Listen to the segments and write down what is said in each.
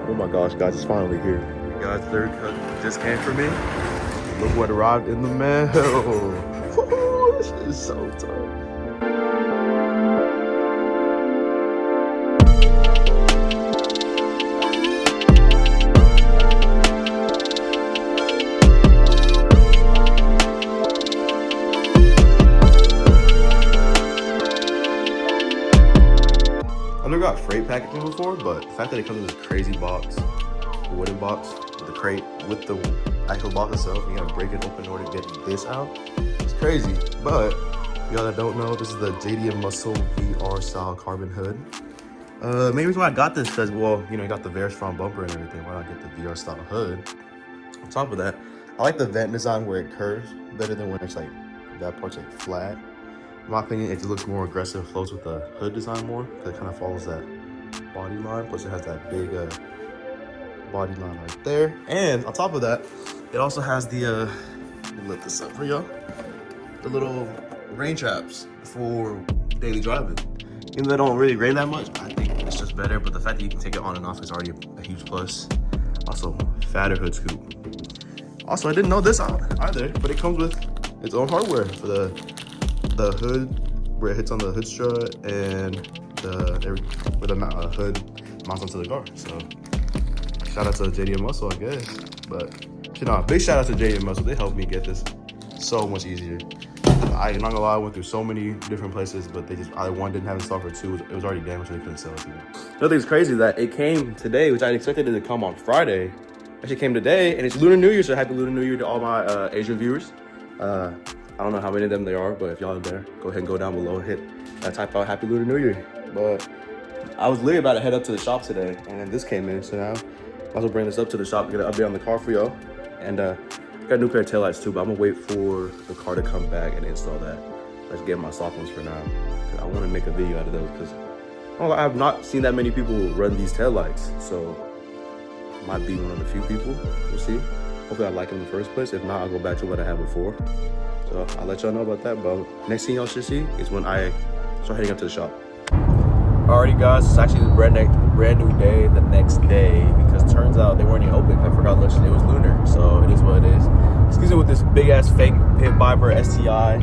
Oh my gosh, guys, it's finally here. Guys, third cut just came for me. Look what arrived in the mail. Woo, this shit is so tough. I never got freight packaging before, but the fact that it comes in this crazy box, a wooden box with the crate, with the actual box itself, you gotta break it open in order to get this out. It's crazy, but y'all that don't know, this is the JDM Muscle VR style carbon hood. Main reason why I got this because, well, you know, you got the very strong bumper and everything. Why not get the VR style hood? On top of that, I like the vent design where it curves better than when it's like, that part's like flat. In my opinion, it looks more aggressive, flows with the hood design more, because it kind of follows that body line, plus it has that big body line right there. And on top of that, it also has the, let me lift this up for y'all, the little rain traps for daily driving. Even though they don't really rain that much, I think it's just better, but the fact that you can take it on and off is already a huge plus. Also, fatter hood scoop. Also, I didn't know this either, but it comes with its own hardware for the hood, where it hits on the hood strut, and where the hood mounts onto the car. So shout out to JDM Muscle, I guess. But you know, big shout out to JDM Muscle. They helped me get this so much easier. I'm not gonna lie, I went through so many different places, but they just either one didn't have in stock, or two, it was already damaged, so they couldn't sell it to me. Another thing's crazy that it came today, which I expected it to come on Friday. Actually came today, and it's Lunar New Year, so happy Lunar New Year to all my Asian viewers. I don't know how many of them there are, but if y'all are there, go ahead and go down below and type out Happy Lunar New Year. But I was literally about to head up to the shop today, and then this came in, so now I might as well bring this up to the shop, get an update on the car for y'all. And got a new pair of taillights too, but I'm gonna wait for the car to come back and install that. Let's get my stock ones for now, because I want to make a video out of those, because I have not seen that many people run these taillights, so I might be one of the few people. We'll see. Hopefully I like them in the first place. If not, I'll go back to what I had before. So I'll let y'all know about that, but next thing y'all should see is when I start heading up to the shop. Alrighty guys, it's actually the brand new day, the next day, because it turns out they weren't even open. I forgot it was lunar, so it is what it is. Excuse me, with this big ass fake pit viper STI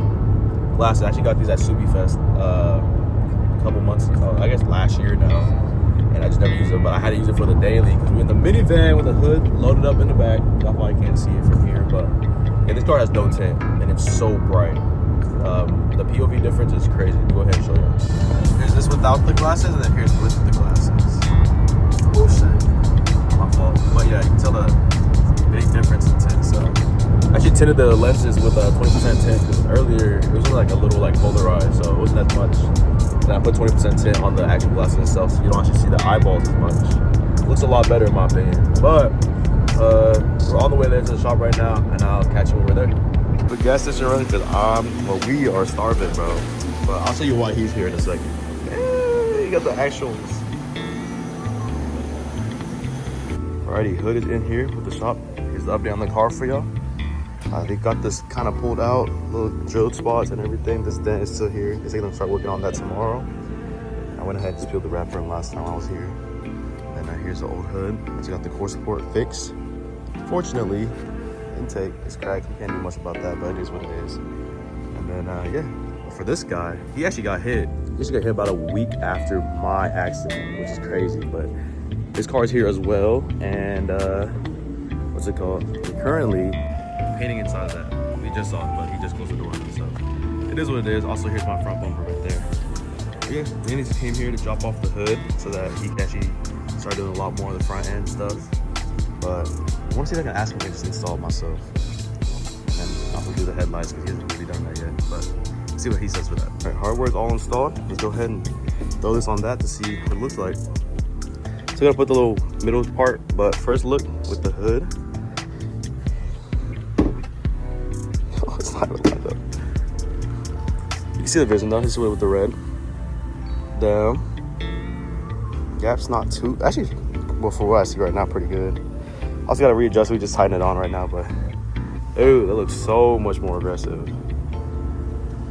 glasses. I actually got these at Subi Fest a couple months ago, I guess last year now, and I just never used them, but I had to use it for the daily because we're in the minivan with the hood loaded up in the back. Y'all probably can't see it from here, but yeah, this car has no tint and it's so bright. The POV difference is crazy. Go ahead and show you. Here's this without the glasses, and then here's with the glasses. Oh shit, my fault. But yeah, you can tell the big difference in tint. So I actually tinted the lenses with a 20% tint, because earlier it was like a little like polarized, so it wasn't that much. And I put 20% tint on the actual glasses itself, so you don't actually see the eyeballs as much. It looks a lot better in my opinion. But we're on the way there to the shop right now, and I'll catch you over there. The gas station running because we are starving, bro. But I'll show you why he's here in a second. You got the actuals. Alrighty, hood is in here with the shop. Here's the update on the car for y'all. They got this kind of pulled out, little drilled spots and everything. This dent is still here. They're gonna start working on that tomorrow. I went ahead and just peeled the wrapper last time I was here. And then here's the old hood. It's got the core support fixed. Fortunately, intake is cracked. We can't do much about that, but it is what it is. And then yeah, for this guy, he actually got hit. He actually got hit about a week after my accident, which is crazy. But his car's here as well, and what's it called? We're currently painting inside of that. We just saw it, but he just closed the door on it, so it is what it is. Also, here's my front bumper right there. But yeah, Danny just came here to drop off the hood so that he can actually start doing a lot more of the front end stuff. But I want to see if I can ask him to just install it myself. And then I'll do the headlights because he hasn't really done that yet. But see what he says for that. All right, hardware is all installed. Let's go ahead and throw this on that to see what it looks like. So I'm gonna put the little middle part, but first look with the hood. Oh, it's not really lined up. You can see the vision though. This is with the red. Down. Gap's not too, actually, well, for what I see right now, pretty good. Also gotta readjust, we just tighten it on right now, but ooh, that looks so much more aggressive.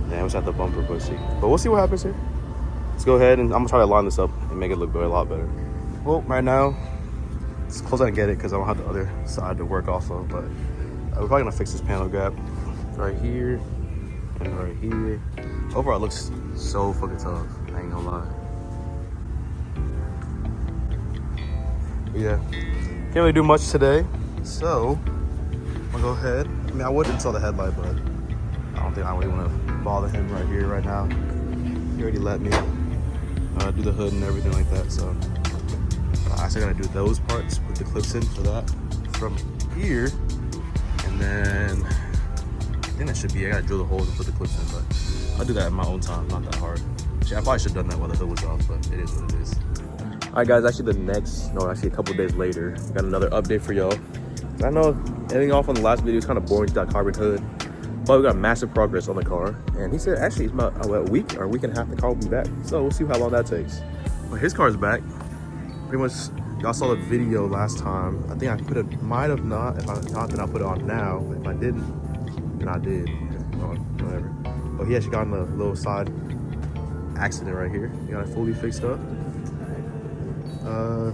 Yeah, I wish I had the bumper pussy. But we'll see what happens here. Let's go ahead and I'm gonna try to line this up and make it look a lot better. Well, right now, It's close I can get it because I don't have the other side to work off of, but we're probably gonna fix this panel gap right here and right here. Overall, it looks so fucking tough. I ain't gonna lie. But yeah, can't really do much today, so I'm gonna go ahead. I mean, I would install the headlight, but I don't think I really want to bother him right here, right now. He already let me do the hood and everything like that, so I still gotta do those parts, put the clips in for that from here, and then I think that should be. I gotta drill the holes and put the clips in, but I'll do that in my own time. Not that hard. Actually, I probably should have done that while the hood was off, but it is what it is. All right, guys. Actually, a couple days later, got another update for y'all. I know ending off on the last video is kind of boring to that carbon hood, but we got massive progress on the car. And he said actually it's about a week or a week and a half the car will be back. So we'll see how long that takes. Well, his car is back. Pretty much, y'all saw the video last time. I think I put it, might have not. If I not, then I'll put it on now. If I didn't, then I did. Whatever. But he actually got in the little side accident right here. He got it fully fixed up.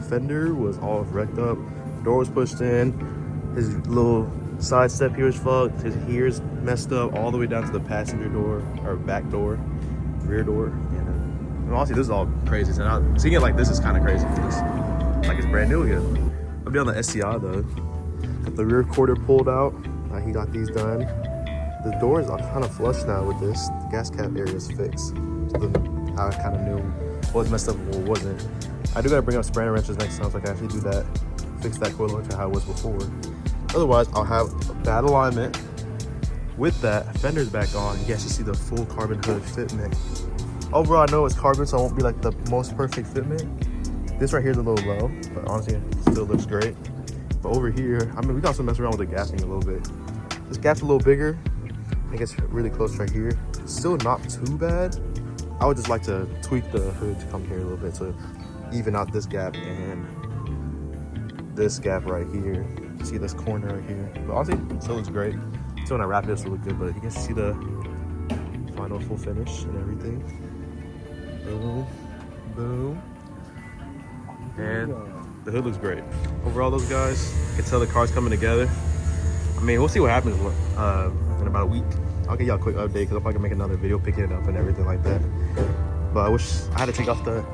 Fender was all wrecked up. Door was pushed in. His little side step here is fucked. His ears messed up all the way down to the passenger door or back door, rear door. And honestly, this is all crazy. So seeing it like this is kind of crazy. Like it's brand new again. I'll be on the STI though. Got the rear quarter pulled out. He got these done. The doors are kind of flush now with this. The gas cap area is fixed. So I kind of knew what was messed up and what wasn't. I do gotta bring up spring wrenches next time so I can actually do that. Fix that coil to how it was before. Otherwise, I'll have a bad alignment. With that, fender's back on. You guys should see the full carbon hood fitment. Overall, I know it's carbon, so it won't be like the most perfect fitment. This right here is a little low, but honestly, it still looks great. But over here, I mean, we got to mess around with the gapping a little bit. This gap's a little bigger. I think it's really close right here. Still not too bad. I would just like to tweak the hood to come here a little bit to even out this gap and this gap right here. See this corner right here. But honestly, it still looks great. So when I wrap it, it'll look good, but you can see the final full finish and everything. Boom, boom. And the hood looks great. Overall, those guys, you can tell the car's coming together. I mean, we'll see what happens in about a week. I'll give y'all a quick update because I'll probably make another video picking it up and everything like that. But I wish I had to take off the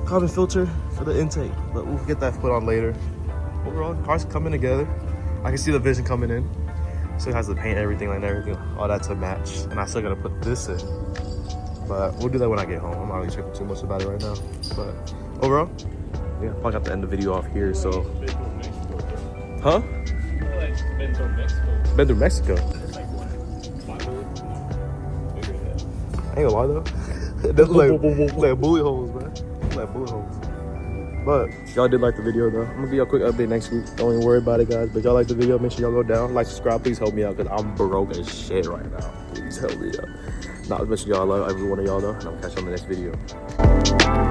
carbon filter for the intake, but we'll get that put on later. Overall, the car's coming together. I can see the vision coming in. Still has the paint, everything, all that to match. And I still gotta put this in. But we'll do that when I get home. I'm not really tripping too much about it right now. But overall, yeah, probably have to end the video off here, so. Huh? Been through Mexico. Been through Mexico? I ain't gonna lie though. It doesn't like bullet holes, man. It's like bullet holes. But y'all did like the video though. I'm gonna give y'all a quick update next week. Don't even worry about it, guys. But y'all like the video, make sure y'all go down, like, subscribe. Please help me out because I'm broke as shit right now. Please help me out. Nah, make sure y'all love every one of y'all though, and I'll catch you on the next video.